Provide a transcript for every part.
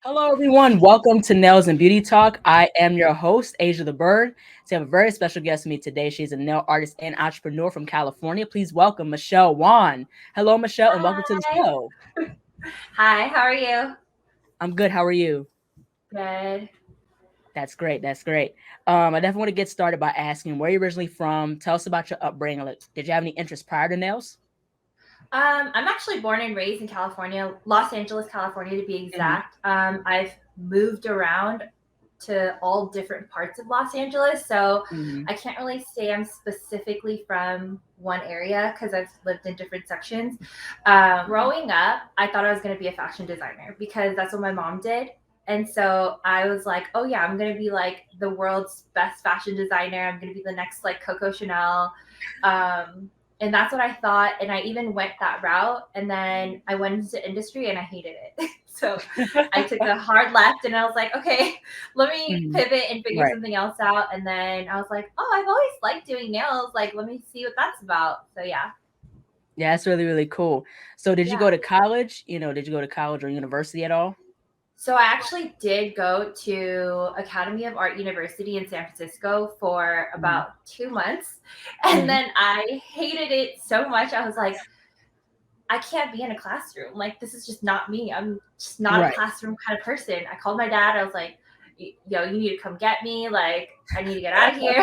Hello, everyone. Welcome to Nails and Beauty Talk. I am your host, Asia the Bird. So I have a very special guest with me today. She's a nail artist and entrepreneur from California. Please welcome Michelle Wan. Hello, Michelle, and welcome to the Hi. show. Hi, how are you? I'm good. How are you? Good. That's great. That's great. I definitely want to get started by asking where you're originally from. Tell us about your upbringing. Like, did you have any interests prior to nails? I'm actually born and raised in California, Los Angeles, California to be Hmm. exact. I've moved around to all different parts of Los Angeles, so Hmm. I can't really say I'm specifically from one area because I've lived in different sections. Growing up, I thought I was going to be a fashion designer because that's what my mom did. And so I was like, oh yeah, I'm going to be like the world's best fashion designer. I'm going to be the next like Coco Chanel. Um, and that's what I thought. And I even went that route. And then I went into industry and I hated it. So I took a hard left and I was like, okay, let me Hmm. pivot and figure Right. something else out. And then I was like, oh, I've always liked doing nails. Like, let me see what that's about. So yeah. Yeah, that's really, really cool. So, did you go Yeah. to college? Did you go to college or university at all? So I actually did go to Academy of Art University in San Francisco for Hmm. about 2 months. And Hmm. then I hated it so much. I was like, I can't be in a classroom. Like, this is just not me. I'm just not a Right. classroom kind of person. I called my dad. I was like, yo, you need to come get me. Like, I need to get out of here.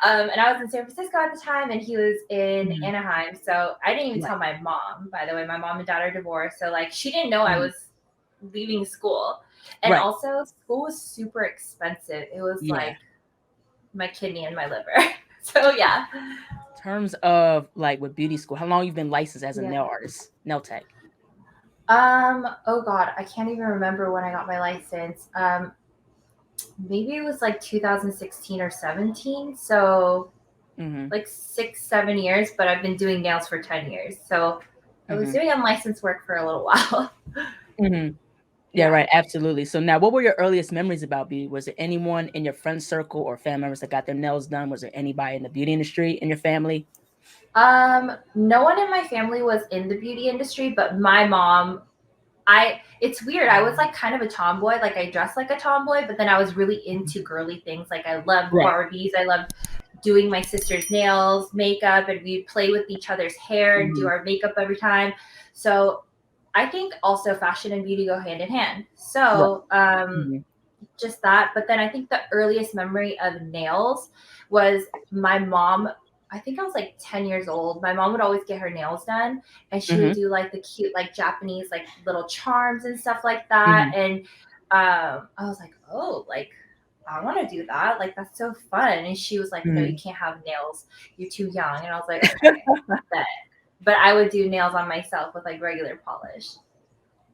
And I was in San Francisco at the time, and he was in Mhm. Anaheim. So I didn't even Right. tell my mom, by the way. My mom and dad are divorced. So, like, she didn't know I Mhm. was leaving school. And Right. also, school was super expensive. It was Yeah. like my kidney and my liver. So, yeah. Terms of like with beauty school, how long you've been licensed as a Yeah. nail artist, nail tech? Oh God, I can't even remember when I got my license. Maybe it was like 2016 or 17. So Mhm. like 6, 7 years, but I've been doing nails for 10 years. So I was Mhm. doing unlicensed work for a little while. Mhm. Yeah, Yeah. right, absolutely. So now what were your earliest memories about beauty? Was there anyone in your friend circle or family members that got their nails done? Was there anybody in the beauty industry in your family? No one in my family was in the beauty industry, but my mom, it's weird. I was like kind of a tomboy. Like I dressed like a tomboy, but then I was really into girly things. Like I loved Right. Barbies. I loved doing my sister's nails, makeup, and we'd play with each other's hair and do Mhm. our makeup every time. So I think also fashion and beauty go hand in hand. Right. So Mhm. just that. But then I think the earliest memory of nails was my mom. I think I was like 10 years old. My mom would always get her nails done and she would Mhm. do like the cute, like Japanese, like little charms and stuff like that. Mhm. And I was like, oh, like, I want to do that. Like, that's so fun. And she was like, no, you Mhm. can't have nails. You're too young. And I was like, okay, bet. But I would do nails on myself with like regular polish.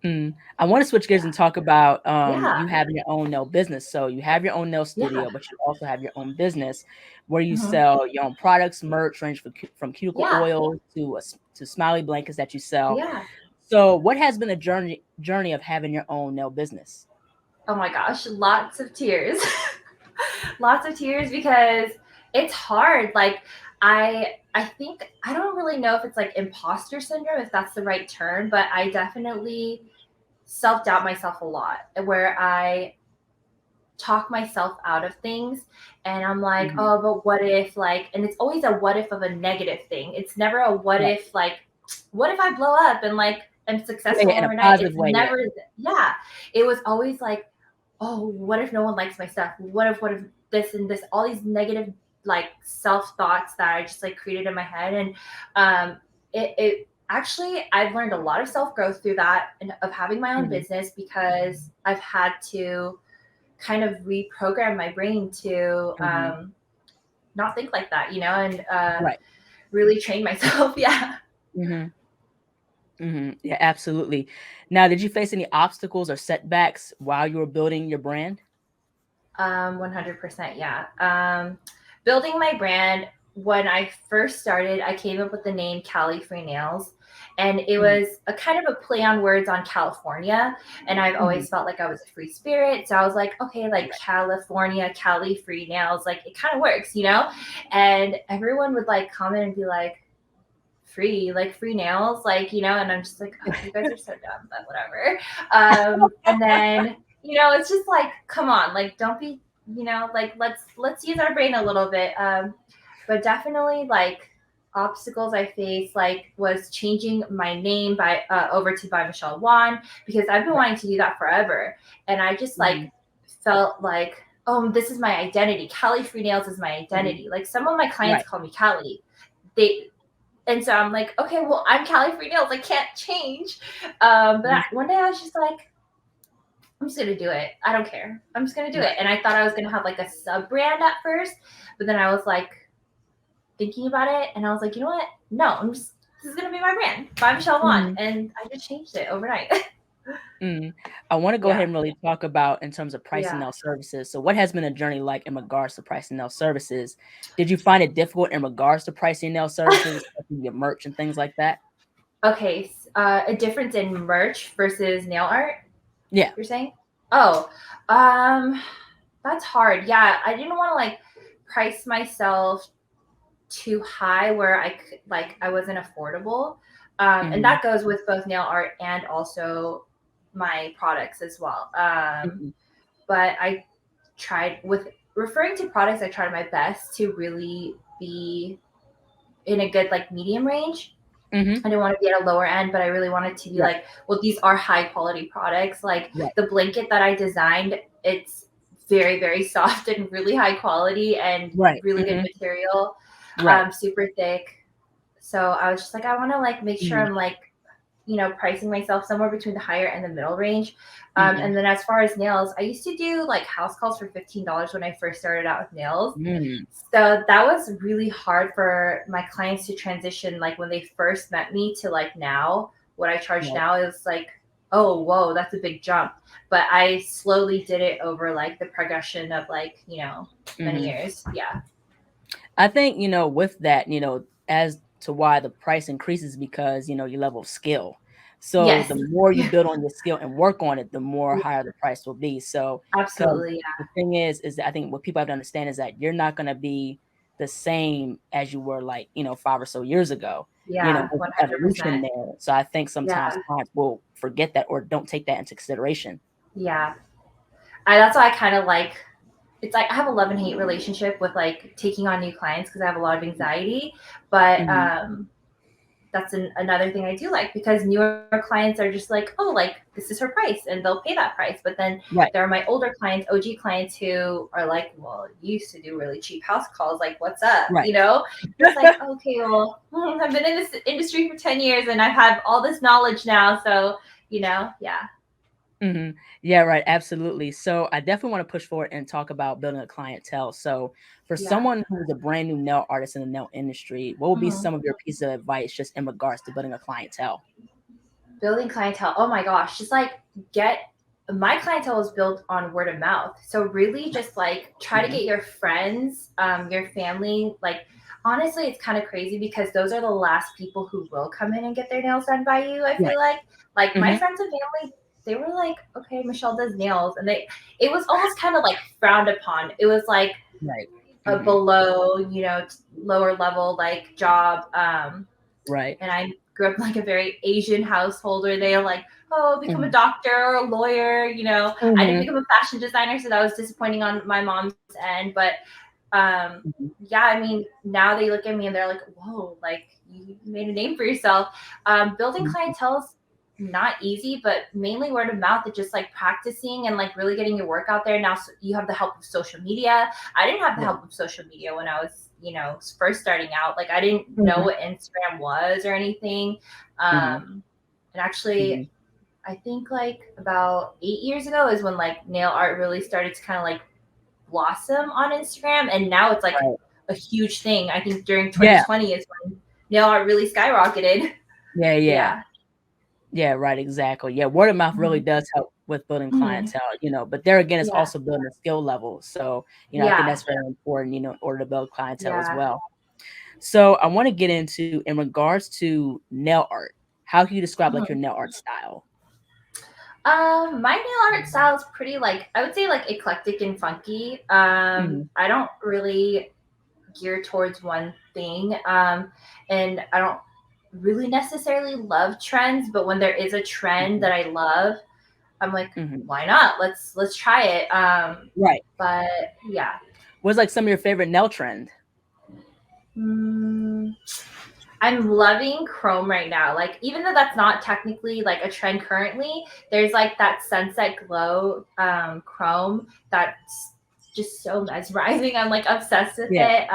Mm. I want to switch gears and Yeah. talk about Yeah. you having your own nail business. So you have your own nail Yeah. studio, but you also have your own business where you Hmm. sell your own products, merch, range from cuticle Yeah. oil to smiley blankets that you sell. Yeah. So what has been the journey of having your own nail business? Oh my gosh, lots of tears. Lots of tears because it's hard. Like I think I don't really know if it's like imposter syndrome, if that's the right term, but I definitely self-doubt myself a lot where I talk myself out of things and I'm like, Mhm. oh, but what if like, and it's always a what if of a negative thing. It's never a what Right. if like, what if I blow up and like am Yeah, successful yeah, in a overnight? positive It's way. Yeah. never, yeah. It was always like, oh, what if no one likes my stuff? What if this and this, all these negative like self thoughts that I just like created in my head. And it actually, I've learned a lot of self growth through that and of having my own Mhm. business because I've had to kind of reprogram my brain to Mhm. not think like that, and Right. really train myself. Yeah. Mhm. Mhm. Yeah, absolutely. Now, did you face any obstacles or setbacks while you were building your brand? 100%. Yeah. Building my brand, when I first started, I came up with the name Califree Nails. And it Mhm. was a kind of a play on words on California. And I've Mhm. always felt like I was a free spirit. So I was like, okay, like Right. California, Cali free nails, like it kind of works. And everyone would like comment and be like, free, like free nails, like, you know, and I'm just like, oh, you guys are so dumb, but whatever. And then, you know, it's just like, come on, like, don't be, you know, like, let's use our brain a little bit. But definitely like obstacles I faced, like, was changing my name by over to by Michelle Wan, because I've been wanting to do that forever. And I just like felt like, oh, this is my identity. Califree Nails is my identity. Like, some of my clients call me Cali. And so I'm like, okay, well, I'm Califree Nails. I can't change. But one day I was just like, I'm just gonna do it. I don't care. I'm just gonna do it. And I thought I was gonna have like a sub brand at first, but then I was like thinking about it, and I was like, you know what? No, this is gonna be my brand, by Michelle Wan, and I just changed it overnight. I want to go ahead and really talk about in terms of pricing nail services. So what has been a journey like in regards to pricing nail services? Did you find it difficult in regards to pricing nail services, your merch and things like that? Okay, a difference in merch versus nail art? Yeah. You're saying? Oh, that's hard. Yeah, I didn't want to like price myself too high where I wasn't affordable. And that goes with both nail art and also my products as well. But I tried with referring to products, I tried my best to really be in a good like medium range. I didn't want to be at a lower end, but I really wanted to be like, well, these are high quality products. Like the blanket that I designed, it's very, very soft and really high quality and really good material, super thick. So I was just like, I want to like make sure I'm like, you know, pricing myself somewhere between the higher and the middle range. And then as far as nails, I used to do like house calls for $15 when I first started out with nails. So that was really hard for my clients to transition. Like when they first met me to like now, what I charge now is like, oh, whoa, that's a big jump. But I slowly did it over like the progression of like, you know, many years. Yeah. I think, you know, with that, you know, as to why the price increases because, you know, your level of skill. So the more you build on your skill and work on it, the more higher the price will be. So absolutely, the thing is that I think what people have to understand is that you're not going to be the same as you were like, you know, 5 or so years ago. You know, 100%. evolution there. So I think sometimes clients will forget that or don't take that into consideration. Yeah. That's why I kind of like, it's like I have a love and hate relationship with like taking on new clients because I have a lot of anxiety. But that's another thing I do like, because newer clients are just like, oh, like this is her price and they'll pay that price. But then there are my older clients, OG clients, who are like, well, you used to do really cheap house calls. Like, what's up? You know, it's like, okay, well, I've been in this industry for 10 years and I have all this knowledge now. So, you know, Yeah, right. Absolutely. So I definitely want to push forward and talk about building a clientele. So for someone who's a brand new nail artist in the nail industry, what would be some of your pieces of advice just in regards to building a clientele? Building clientele. Oh my gosh. Just like my clientele is built on word of mouth. So really just like try to get your friends, your family. Like, honestly, it's kind of crazy because those are the last people who will come in and get their nails done by you. I feel like my friends and family, they were like, okay, Michelle does nails. And it was almost kind of like frowned upon. It was like a below, you know, lower level like job. And I grew up in like a very Asian household where they are like, oh, become a doctor or a lawyer, you know. I didn't become a fashion designer, so that was disappointing on my mom's end. But yeah, I mean, now they look at me and they're like, whoa, like you made a name for yourself. Building clientele is not easy, but mainly word of mouth. It's just like practicing and like really getting your work out there. Now you have the help of social media. I didn't have the help of social media when I was, you know, first starting out. Like I didn't know what Instagram was or anything. And actually, I think like about 8 years ago is when like nail art really started to kind of like blossom on Instagram. And now it's like a huge thing. I think during 2020 is when nail art really skyrocketed. Yeah, right, exactly. Yeah, word of mouth really does help with building clientele, you know, but there again, it's also building a skill level. So, you know, I think that's very important, you know, in order to build clientele as well. So I want to get into, in regards to nail art, how can you describe like your nail art style? My nail art style is pretty like, I would say like eclectic and funky. I don't really gear towards one thing. And I don't really necessarily love trends, but when there is a trend that I love, I'm like, why not? Let's try it. Right. But yeah. What's like some of your favorite nail trend? I'm loving chrome right now. Like, even though that's not technically like a trend currently, there's like that sunset glow chrome that's just so mesmerizing. I'm like obsessed with it.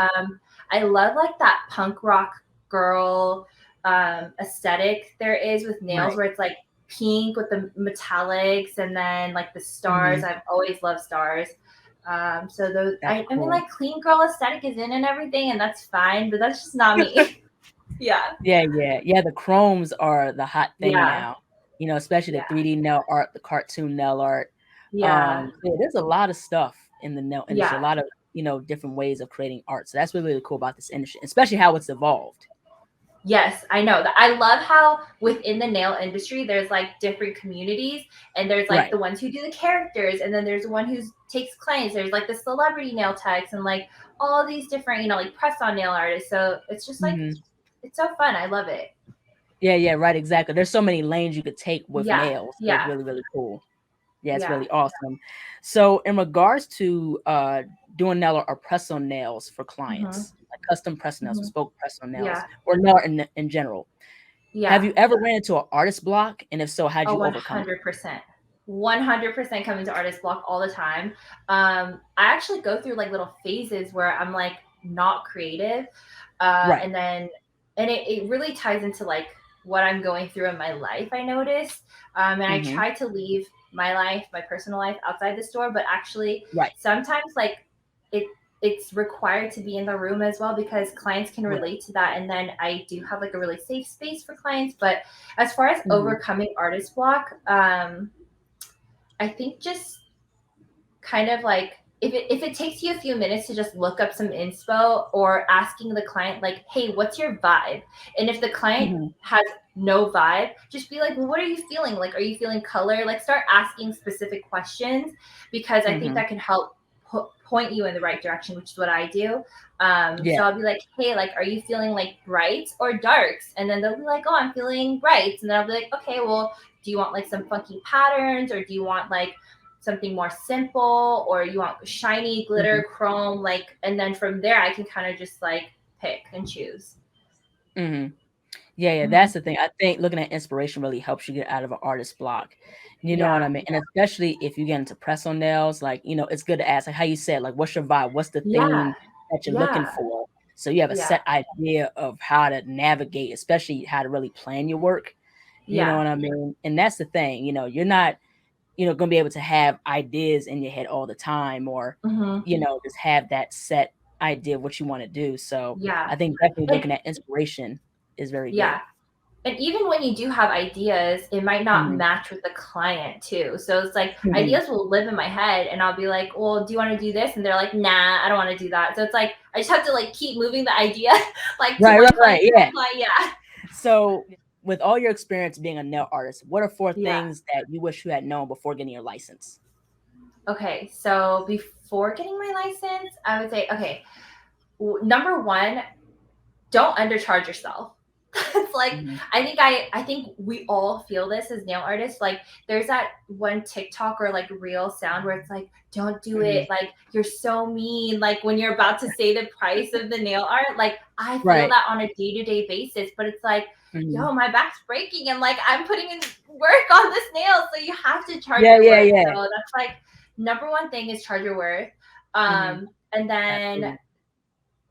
I love like that punk rock girl aesthetic there is with nails, where it's like pink with the metallics and then like the stars. I've always loved stars. So those, I mean, like clean girl aesthetic is in and everything, and that's fine, but that's just not me. Yeah. The chromes are the hot thing now. You know, especially the 3D nail art, the cartoon nail art. There's a lot of stuff in the nail industry, a lot of, you know, different ways of creating art. So that's really, really cool about this industry, especially how it's evolved. Yes, I know that. I love how within the nail industry, there's like different communities, and there's like the ones who do the characters, and then there's one who takes clients. There's like the celebrity nail techs, and like all these different, you know, like press on nail artists. So it's just like, it's so fun. I love it. Yeah, right, exactly. There's so many lanes you could take with nails. So it's really, really cool. Yeah, it's really awesome. So in regards to doing nail or press on nails for clients, like custom press nails, bespoke press on nails, or nail in general, have you ever ran into an artist block? And if so, how'd you overcome it? 100%. 100% come into artist block all the time. I actually go through like little phases where I'm like not creative. And then, and it really ties into like what I'm going through in my life, I noticed. And I try to leave my life, my personal life outside the store, but actually sometimes like it's required to be in the room as well, because clients can relate to that. And then I do have like a really safe space for clients. But as far as overcoming artist block, I think just kind of like, if it takes you a few minutes to just look up some inspo, or asking the client like, hey, what's your vibe? And if the client has no vibe, just be like, well, what are you feeling? Like, are you feeling color? Like, start asking specific questions, because I think that can help point you in the right direction, which is what I do. So I'll be like, hey, like, are you feeling like brights or darks? And then they'll be like, oh, I'm feeling brights. And then I'll be like, okay, well, do you want like some funky patterns, or do you want like something more simple, or you want shiny glitter chrome? Like, and then from there I can kind of just like pick and choose. That's the thing. I think looking at inspiration really helps you get out of an artist block. You know what I mean? And especially if you get into press on nails, like, you know, it's good to ask, like how you said, like, what's your vibe? What's the theme that you're looking for? So you have a set idea of how to navigate, especially how to really plan your work. You know what I mean? And that's the thing, you know, you're not, you know, going to be able to have ideas in your head all the time, or, you know, just have that set idea of what you want to do. So I think definitely looking at inspiration is very good. And even when you do have ideas, it might not match with the client too. So it's like ideas will live in my head, and I'll be like, well, do you want to do this? And they're like, nah, I don't want to do that. So it's like, I just have to like keep moving the idea like to one client. So with all your experience being a nail artist, what are 4 things that you wish you had known before getting your license? Okay, so before getting my license, I would say, okay, number 1, don't undercharge yourself. It's like, I think we all feel this as nail artists. Like, there's that one TikTok or like real sound where it's like, don't do it. Like, you're so mean. Like, when you're about to say the price of the nail art, like, I feel that on a day-to-day basis, but it's like, yo, my back's breaking, and like, I'm putting in work on this nail. So you have to charge your worth. So that's like, number 1 thing is charge your worth. And then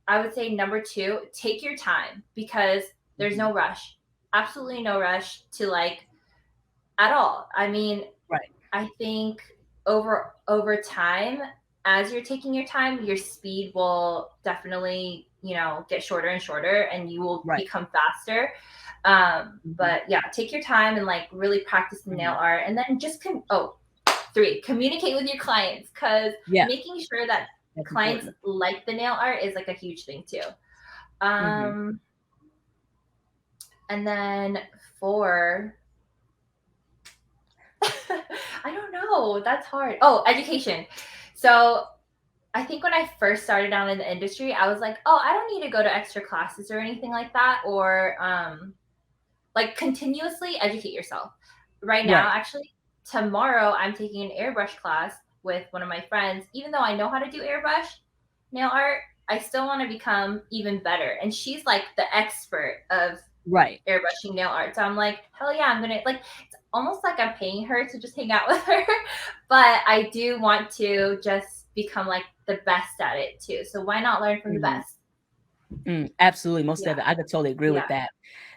I would say number 2, take your time, because there's no rush. Absolutely no rush to like at all. I mean, I think over time, as you're taking your time, your speed will definitely, you know, get shorter and shorter, and you will become faster. But yeah, take your time and like really practice the nail art, and then just 3, communicate with your clients, because making sure that clients like the nail art is like a huge thing too. And then 4, I don't know. That's hard. Oh, education. So I think when I first started out in the industry, I was like, oh, I don't need to go to extra classes or anything like that. Or like continuously educate yourself. Right now, Right. actually, tomorrow I'm taking an airbrush class with one of my friends. Even though I know how to do airbrush nail art, I still want to become even better. And she's like the expert of Right. airbrushing nail art. So I'm like, hell yeah, I'm gonna like it's almost like I'm paying her to just hang out with her. But I do want to just become like the best at it too. So why not learn from the Mhm. best? Absolutely, most Yeah. definitely. I could totally agree with Yeah. that.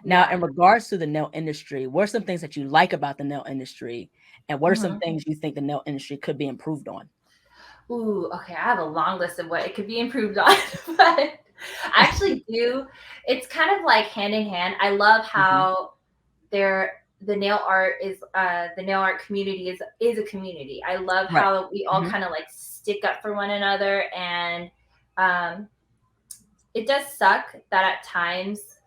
Now, Yeah. in regards to the nail industry, what are some things that you like about the nail industry, and what are some Hmm. things you think the nail industry could be improved on? Ooh, okay. I have a long list of what it could be improved on, but I actually do. It's kind of like hand in hand. I love Mhm. how the nail art is the nail art community is a community. I love Right. how we all Mhm. kind of like stick up for one another, and um, it does suck that at times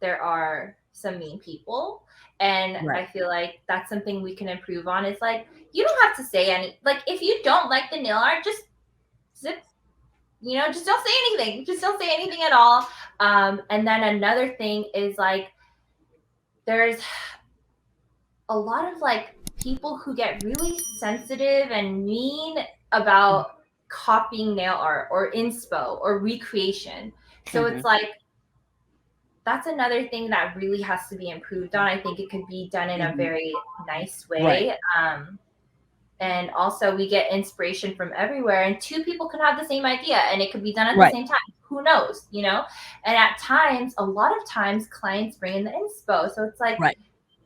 there are some mean people, and I Right. feel like that's something we can improve on. It's like you don't have to say any like if you don't like the nail art, just zip, just don't say anything. Just don't say anything at all. And then another thing is like there's a lot of like people who get really sensitive and mean Mhm. about copying nail art or inspo or recreation. So it's Mhm. like that's another thing that really has to be improved on. I think it could be done in a Mhm. very nice Right. way. And also, we get inspiration from everywhere, and two people can have the same idea and it could be done at the Right. same time. Who knows, you know? And at times, a lot of times, clients bring in the inspo. So it's like Right.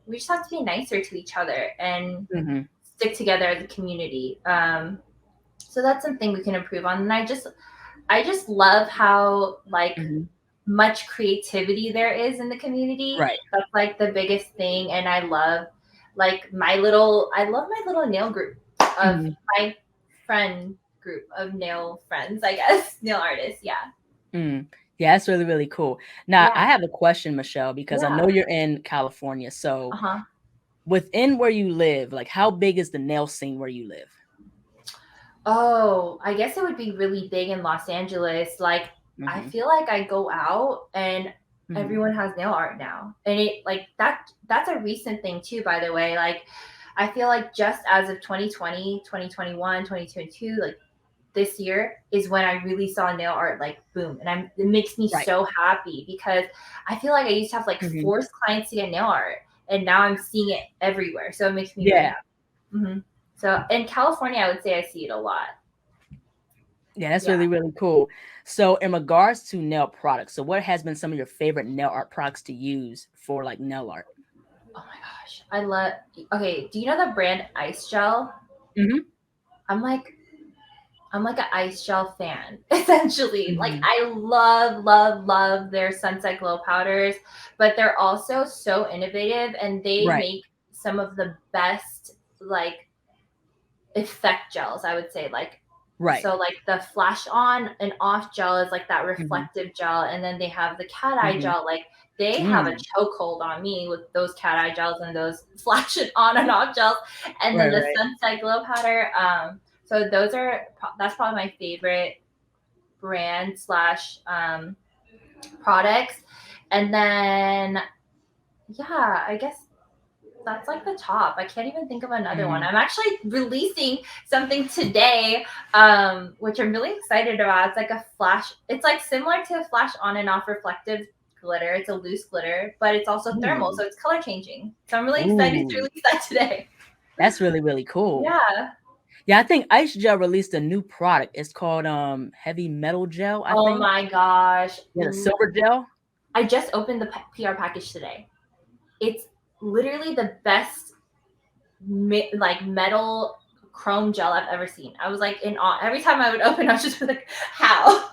we just have to be nicer to each other and Mhm. stick together as a community. So that's something we can improve on. And I just love how like Mhm. much creativity there is in the community. Right. That's like the biggest thing. And I love I love my little nail group of Mhm. my friend group of nail friends, I guess. Nail artists. Yeah. Mm. Yeah, that's really, really cool. Now, Yeah. I have a question, Michelle, because I Yeah. know you're in California. So, Uh-huh. within where you live, like, how big is the nail scene where you live? Oh, I guess it would be really big in Los Angeles. Like, I Mhm. feel like I go out and Mhm. everyone has nail art now. And it like that's a recent thing too, by the way. Like I feel like just as of 2020, 2021, 2022, like this year is when I really saw nail art like boom. And it makes me Right. so happy because I feel like I used to have like Mhm. forced clients to get nail art and now I'm seeing it everywhere. So it makes me really Yeah. happy. Hmm. So in California, I would say I see it a lot. Yeah, that's Yeah. really, really cool. So, in regards to nail products, so what has been some of your favorite nail art products to use for, like, nail art? Oh my gosh. I love okay, do you know the brand Ice Gel? Mhm. I'm like I'm like an Ice Gel fan, essentially. Like Mhm. I love, love, love their Sunset Glow powders, but they're also so innovative and they Right. make some of the best like effect gels, I would say. Like Right. so like the flash on and off gel is like that Mhm. reflective gel, and then they have the cat eye Mhm. gel. Like they have a Mm. chokehold on me with those cat eye gels and those flash and on and off gels, and then Right, the right. Sunset Glow powder. So that's probably my favorite brand slash products, and then yeah, I guess that's like the top. I can't even think of another one. Mhm. I'm actually releasing something today, which I'm really excited about. It's like a flash. It's like similar to a flash on and off reflective glitter. It's a loose glitter, but it's also thermal, Ooh. so it's color changing. So I'm really excited to Ooh. release that today. That's really, really cool. Yeah. Yeah, I think Ice Gel released a new product. It's called, Heavy Metal Gel, I Oh think. my gosh. Yeah, the silver gel? I just opened the PR package today. It's literally the best like metal chrome gel I've ever seen. I was like in awe. Every time I would open, I was just like, how?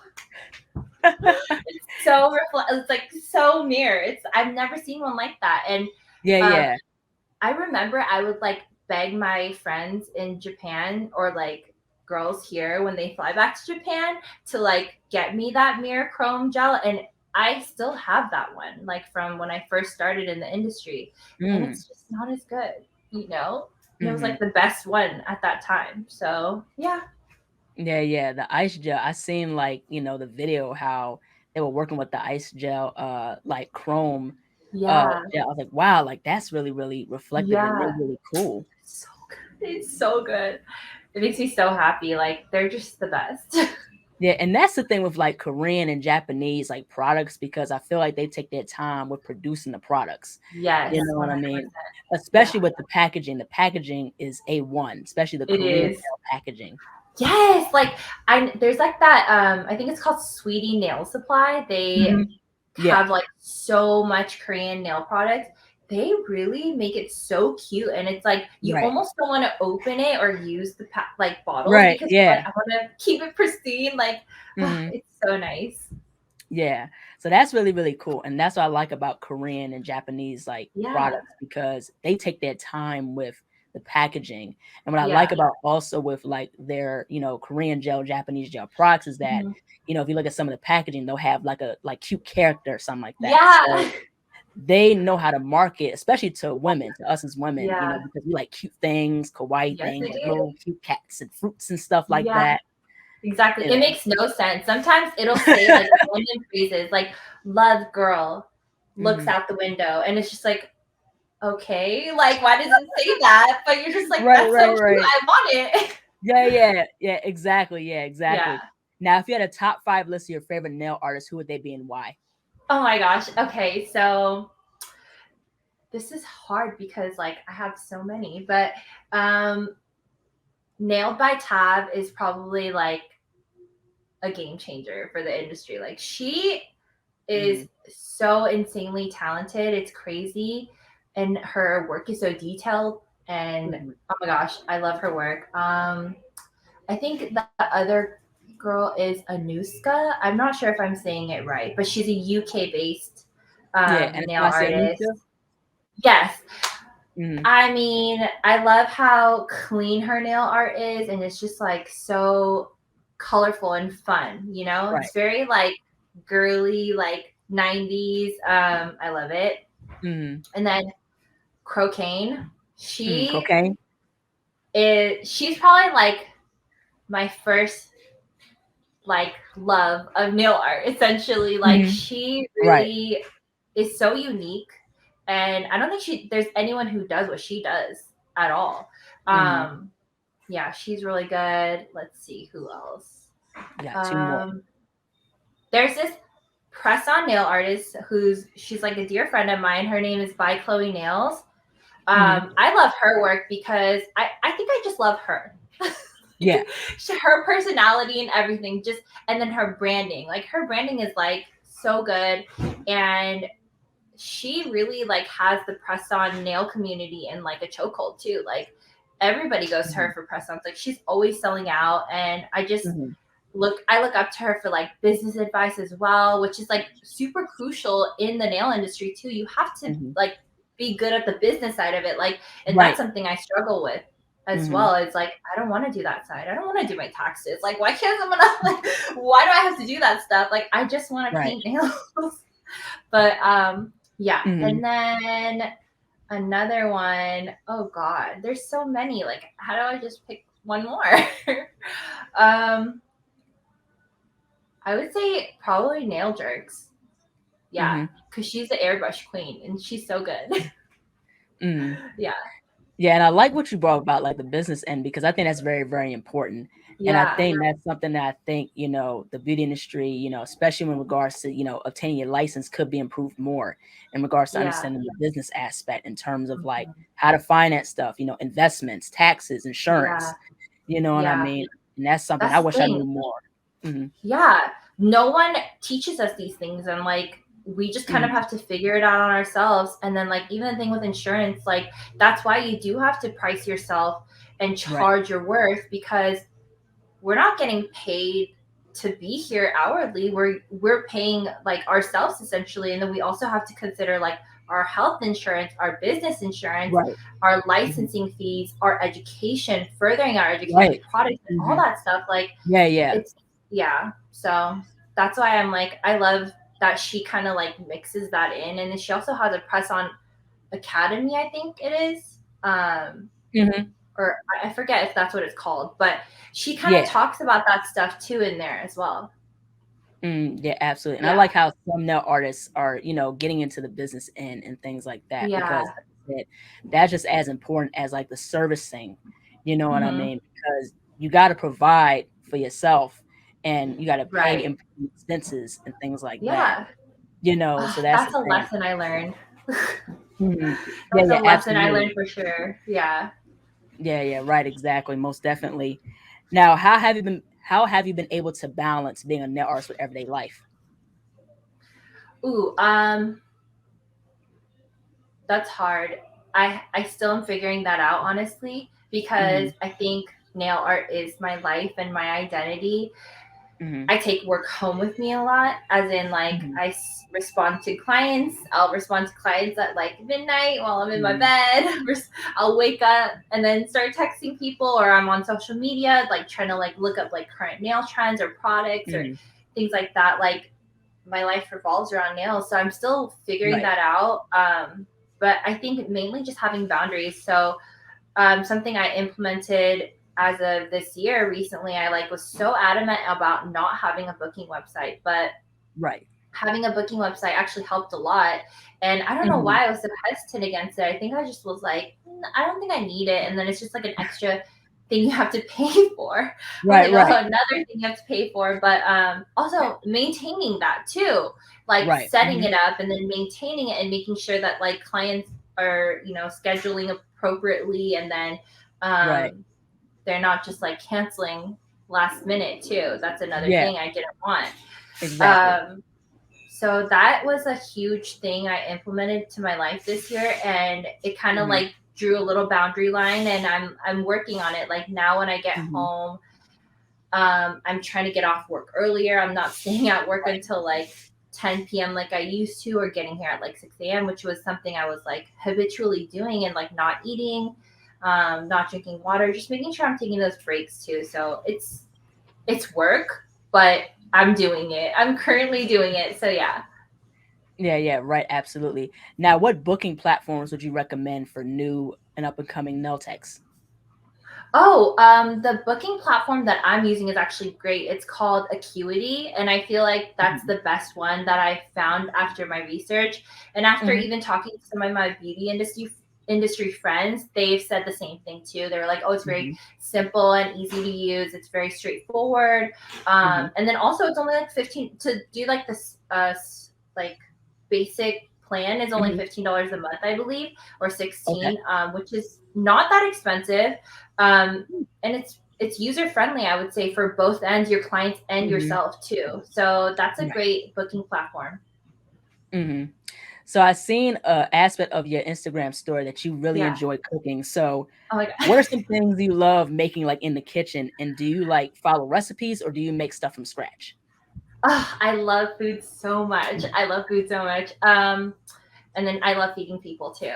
It's so it's like so near. I've never seen one like that. And Yeah, um, yeah. I remember I would like beg my friends in Japan or like girls here when they fly back to Japan to like get me that mirror chrome gel, and I still have that one like from when I first started in the industry, and Mm. it's just not as good, you know. And it was Mhm. like the best one at that time. So yeah. Yeah, yeah, the ice gel. I seen, like, the video how they were working with the ice gel, like, chrome. Yeah. Yeah, I was like, wow, like that's really, really reflective and Yeah. really, really cool. So good. It's so good. It makes me so happy. Like they're just the best. Yeah, and that's the thing with like Korean and Japanese like products because I feel like they take their time with producing the products. You Yes, know what I mean? 100%. Yeah, Especially with the packaging. The packaging is A1, especially the it Korean is. nail packaging. Yes, like there's like that I think it's called Sweetie Nail Supply. They Mhm. Yeah, have like so much Korean nail products. They really make it so cute, and it's like you right. almost don't want to open it or use the like bottles Right. because you're Yeah. like I want to keep it pristine. Like Mhm. it's so nice. Yeah. So that's really, really cool. And that's what I like about Korean and Japanese like Yeah, products because they take their time with the packaging. And what I like yeah. about also with like their, Korean gel, Japanese gel products is that, Mhm. if you look at some of the packaging, they'll have like a like cute character or something like that. So Yeah, they know how to market, especially to women, to us as women, yeah. because we like cute things, kawaii Yes, things, they like do. little cute cats and fruits and stuff like Yeah. that. Exactly. You It know. makes no sense. Sometimes it'll say like random phrases like love girl looks Mhm. out the window and it's just like, okay, like why does it say that? But you're just like, Right, that's so right, cute. right. I want it. Yeah, yeah, yeah, exactly. Yeah, Yeah. exactly. Now, if you had a top 5 list of your favorite nail artists, who would they be and why? Oh my gosh. Okay, so this is hard because like I have so many, but um Nailed by Tab is probably like a game changer for the industry. Like she is Mhm, so insanely talented. It's crazy. And her work is so detailed. And mhm. oh my gosh, I love her work. I think the other girl is Anuska. I'm not sure if I'm saying it right, but she's a UK based Yeah, nail Anastasia artist. Anushka? Yes. Mhm, I mean, I love how clean her nail art is, and it's just like so colorful and fun, you know? right. It's very like girly, like 90s. I love it. Mhm, And then Crocaine, she cocaine? she's probably like my first like love of nail art essentially. Like Mhm, she right. really is so unique, and I don't think there's anyone who does what she does at all. Mhm. um yeah, she's really good. Let's see who else. You got 2 more. um there's this press on nail artist she's like a dear friend of mine. Her name is By Chloe Nails. Mhm. I love her work because I think I just love her. Yeah. Her personality and everything, just and then her branding. Like her branding is like so good, and she really like has the press on nail community in like a chokehold too. Like everybody goes to her Mhm, for press ons. Like she's always selling out, and mhm, I look up to her for like business advice as well, which is like super crucial in the nail industry too. You have to mhm. like be good at the business side of it. Like, and that's Right. something I struggle with as Mhm. well. It's like I don't want to do that side. I don't want to do my taxes. Like, why can't someone else? Like, why do I have to do that stuff? Like, I just want to Right. paint nails. But yeah. Mhm. And then another one, oh God, there's so many. Like, how do I just pick one more? um, I would say probably nail jerks. Yeah, Mhm. because she's the airbrush queen and she's so good. Mhm. Yeah, Yeah, and I like what you brought about like the business end because I think that's very, very important. And I yeah, think that's something that I think, the beauty industry, especially in regards to, obtaining your license could be improved more in regards to yeah. understanding the business aspect in terms of like Mhm. how to finance stuff, investments, taxes, Yeah, insurance, you know what I yeah. mean? And that's something That's I the wish I thing. knew more. Mhm. Yeah, no one teaches us these things, and like we just kind of Mhm. have to figure it out on ourselves. And then like even the thing with insurance, like that's why you do have to price yourself and Right. charge your worth, because we're not getting paid to be here hourly. We're paying like ourselves essentially, and then we also have to consider like our health insurance, our business insurance, Right. our Mhm. licensing fees, our education, furthering our education, Right. products, and all Mhm. that stuff. Like Yeah, yeah. it's yeah. So that's why I'm like I love that she kind of like mixes that in, and then she also has a press on academy, I think it is. Mhm. Or I forget if that's what it's called, but she kind of Yeah. talks about that stuff too in there as well. Yeah, absolutely. And I Yeah. like how some nail artists are, getting into the business end and things like that because Yeah. like I said, that's just as important as like the servicing, you know what I Hmm. mean? Because you got to provide for yourself and you got to pay Right. employee expenses and things like that, Yeah. so that's the That's a thing. lesson I learned. Mhm. Yeah, That's a yeah, lesson I absolutely. learned for sure. Yeah. Yeah, yeah, right, exactly, most definitely. Now, how have you been able to balance being a nail artist with everyday life? Ooh, that's hard. I still am figuring that out honestly because Mhm, I think nail art is my life and my identity. mhm, I take work home with me a lot, as in like mhm, respond to clients. I'll respond to clients at like midnight while I'm in my mhm, bed. I'll wake up and then start texting people, or I'm on social media, like trying to like look up like current nail trends or products or mhm. things like that. Like my life revolves around nails, so I'm still figuring Right. that out. But I think mainly just having boundaries. So something I implemented as of this year recently, I like was so adamant about not having a booking website, but Right. having a booking website actually helped a lot. And I don't know Mhm. why I was so hesitant against it. I think I just was like, I don't think I need it. And then it's just like an extra thing you have to pay for. I was Right, like, oh, right, another thing you have to pay for. But also maintaining that too, like right. setting Mhm. it up and then maintaining it and making sure that like clients are, scheduling appropriately, and then Right. um, they're not just like canceling last minute too. That's another Yeah, thing I didn't want. exactly. Um, so that was a huge thing I implemented to my life this year, and it kind of Mhm, like drew a little boundary line, and I'm working on it. Like now when I get mhm. home, I'm trying to get off work earlier. I'm not staying at work Right. until like 10 p.m. like I used to, or getting here at like 6 a.m., which was something I was like habitually doing, and like not eating, not drinking water, just making sure I'm taking those breaks too. So it's work, but I'm doing it. I'm currently doing it. So yeah. Yeah, yeah, right, absolutely. Now, what booking platforms would you recommend for new and up and coming nail techs? Oh, the booking platform that I'm using is actually great. It's called Acuity, and I feel like that's Mhm, the best one that I found after my research. And after mhm, even talking to some of my beauty industry friends, they've said the same thing too. They were like, "Oh, it's very mhm, simple and easy to use. It's very straightforward." mhm. And then also, it's only like 15 to do like this like basic plan is only Mhm. $15 a month, I believe, or Okay. 16, which is not that expensive, um, Mm. and it's user friendly, I would say, for both ends, your clients and Mhm. yourself too. So that's a Right. great booking platform. Mhm. So I seen a aspect of your Instagram story that you really Yeah. enjoy cooking. So Oh my what god. are some things you love making like in the kitchen? And do you like follow recipes or do you make stuff from scratch? Oh, I love food so much. I love food so much. And then I love feeding people too.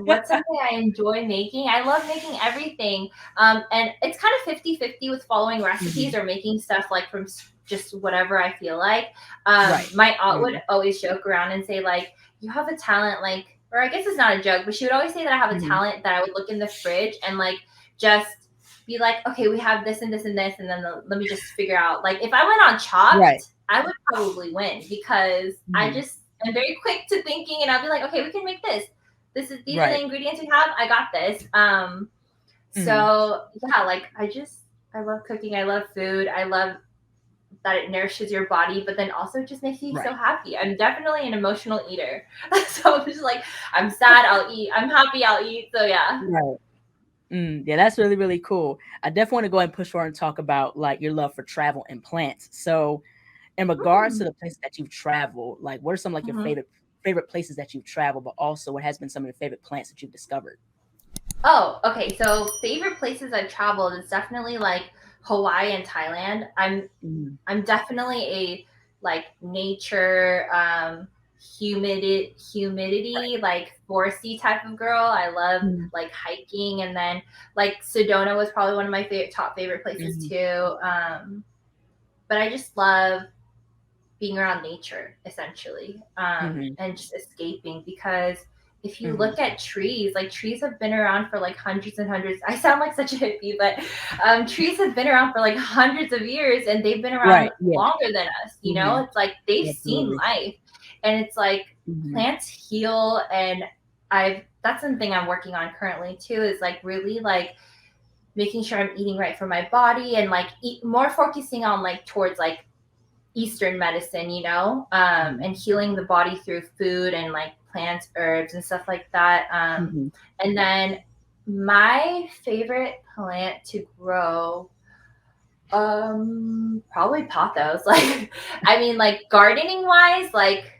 What's something I enjoy making? I love making everything. And it's kind of 50-50 with following recipes Mhm. or making stuff like from just whatever I feel like. Right. My aunt would Mhm. always joke around and say, like, you have a talent, like, or I guess it's not a joke, but she would always say that I have a Mhm. talent that I would look in the fridge and like just be like, okay, we have this and this and this, and then let me just figure out. Like, if I went on Right. Chopped, I would probably win because I Mhm. just am very quick to thinking, and I'll be like, okay, we can make this. These are the Right. ingredients we have. I got this. Mhm. So yeah, like I love cooking. I love food. I love that it nourishes your body, but then also just makes you so Right. happy. I'm definitely an emotional eater. So I'm just like, I'm sad, I'll eat. I'm happy, I'll eat. So yeah. Right. Yeah, that's really, really cool. I definitely want to go ahead and push forward and talk about like your love for travel and plants. So in regards to Mm. the places that you've traveled, like what are some like your Mhm. favorite places that you've traveled, but also what has been some of your favorite plants that you've discovered? Oh, okay. So favorite places I've traveled is definitely like Hawaii and Thailand. Mhm. I'm definitely a like nature, Right. humidity, like foresty type of girl. I love Mhm. like hiking, and then like Sedona was probably one of my top favorite places Mhm. too. But I just love being around nature essentially, Mhm. and just escaping because if you look at trees, like trees have been around for like hundreds and hundreds. I sound like such a hippie, but trees have been around for like hundreds of years and they've been around Right. Yeah. longer than us. You know, it's like they've seen Absolutely. life, and it's like Mhm. plants heal. And that's something I'm working on currently too, is like really like making sure I'm eating right for my body, and like more focusing on like towards like Eastern medicine, you know, and healing the body through food and like plants, herbs, and stuff like that. Mhm. And then my favorite plant to grow, probably pothos. Like, I mean, like gardening wise, like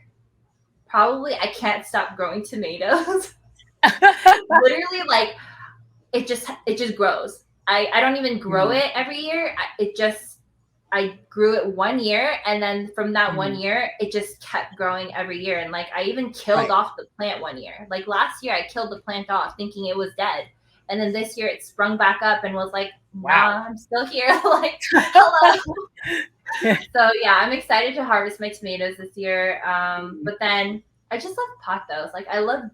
probably I can't stop growing tomatoes. Literally, like it just grows. I don't even grow Mhm. it every year. I grew it 1 year, and then from that one Mhm. year, it just kept growing every year. And like I even killed Right. off the plant 1 year. Like last year, I killed the plant off thinking it was dead, and then this year it sprung back up and was like, Wow. "Nah, I'm still here." Like, hello. So yeah, I'm excited to harvest my tomatoes this year. But then I just love pothos. Like I love like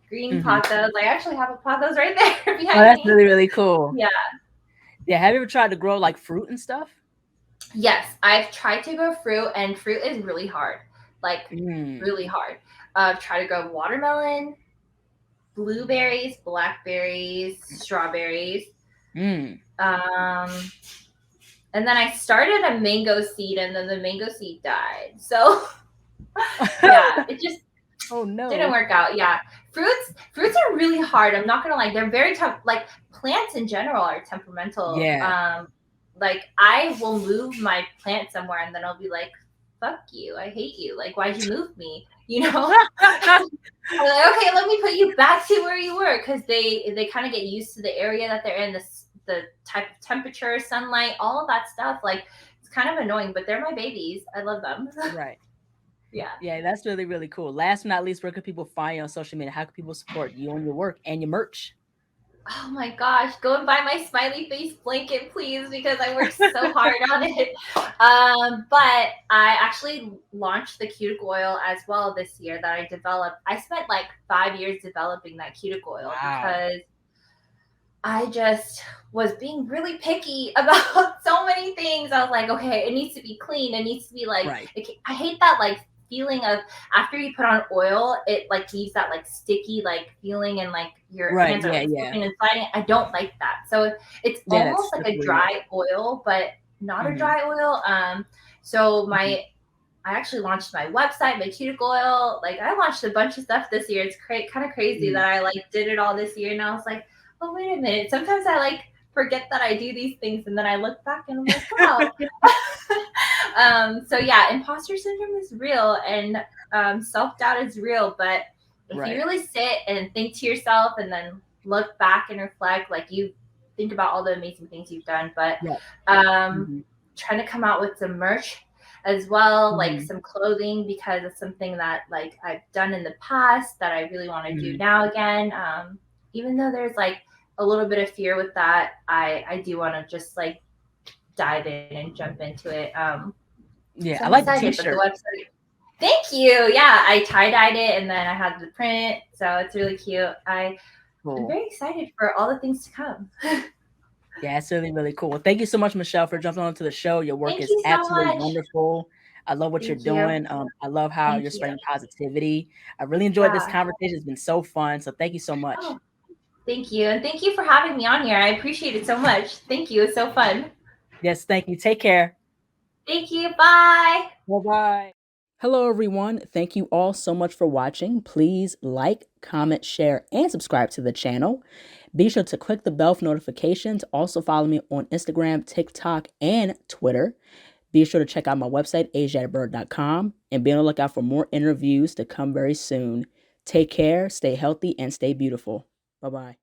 green Mhm. pothos. I actually have a pothos right there Oh, behind that's me. really, really cool. Yeah. Yeah, have you ever tried to grow, like, fruit and stuff? Yes, I've tried to grow fruit, and fruit is really hard. Like Mm. really hard. I've tried to grow watermelon, blueberries, blackberries, strawberries. Mm. Um, and then I started a mango seed, and then the mango seed died. So yeah, it just Oh, didn't no. work out. Yeah. Fruits are really hard. I'm not gonna lie. They're very tough. Like plants in general are temperamental. Yeah. Like I will move my plant somewhere and then I'll be like, fuck you. I hate you. Like, why'd you move me? You know? I'm like, okay, let me put you back to where you were, because they kind of get used to the area that they're in, the type of temperature, sunlight, all of that stuff. Like it's kind of annoying, but they're my babies. I love them. Right. Yeah. Yeah, that's really, really cool. Last but not least, where can people find you on social media? How can people support you and your work and your merch? Oh my gosh, go and buy my smiley face blanket, please, because I worked so hard on it. But I actually launched the cuticle oil as well this year that I developed. I spent like 5 years developing that cuticle oil Wow. because I just was being really picky about so many things. I was like, okay, it needs to be clean. It needs to be like, Right. I hate that like feeling of after you put on oil, it like leaves that like sticky like feeling, and like your Right. hands are Yeah, like yeah. slipping and sliding. I don't like that. So it's Yeah, that's almost like a slippery. dry oil, but not a Mhm. dry oil. So Mhm. I actually launched my website, my cuticle oil. Like I launched a bunch of stuff this year. It's kind of crazy Mhm. that I like did it all this year, and I was like, oh wait a minute. Sometimes I like forget that I do these things, and then I look back and I'm like, wow. So yeah, imposter syndrome is real, and self doubt is real. But if you Right. really sit and think to yourself, and then look back and reflect, like you think about all the amazing things you've done. But Yeah. um, Mhm. trying to come out with some merch as well, like Mhm. some clothing, because it's something that like I've done in the past that I really want to do Mhm. now again. Even though there's like a little bit of fear with that, I do want to just like dive in and jump into it. Yeah, So I I'm like the excited. But the t-shirt. website, thank you. Yeah, I tie dyed it and then I had the print, so it's really cute. I'm Cool. very excited for all the things to come. Yeah, it's really, really cool. Well, thank you so much, Michelle, for jumping onto the show. Your work Thank is you so absolutely much. wonderful. I love what you're Thank you. doing. I love how you're Thank you. spreading positivity. I really enjoyed this Yeah. conversation. It's been so fun. So thank you so much. Oh, thank you. And thank you for having me on here. I appreciate it so much. Thank you. It's so fun. Yes, thank you. Take care. Thank you. Bye. Bye-bye. Hello, everyone. Thank you all so much for watching. Please like, comment, share, and subscribe to the channel. Be sure to click the bell for notifications. Also follow me on Instagram, TikTok, and Twitter. Be sure to check out my website, ASIATHABIRD.com, and be on the lookout for more interviews to come very soon. Take care, stay healthy, and stay beautiful. Bye-bye.